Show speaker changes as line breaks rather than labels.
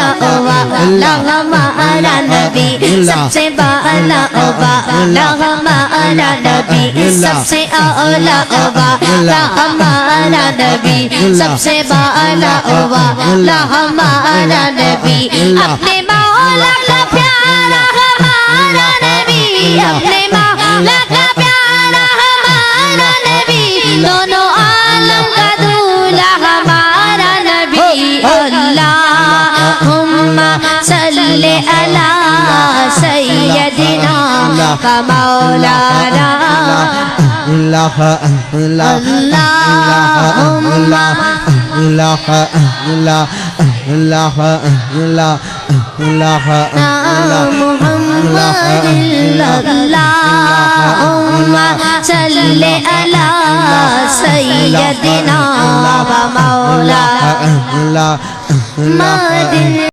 बाला वाला हमारा नबी सबसे बाला वाला हमारा नबी सबसे आला वाला हमारा नबी सबसे बाला वाला हमारा नबी अपने मौला का प्यारा हमारा नबी अपने मौला का प्यारा हमारा नबी दोनों आलम का दूल्हा हमारा नबी अल्लाहुम्मा सल्ली अला सय्यदिना व मौलाना अल्लाहुम्मा अल्लाहुम्मा सल्ली अला सय्यदिना व मौलाना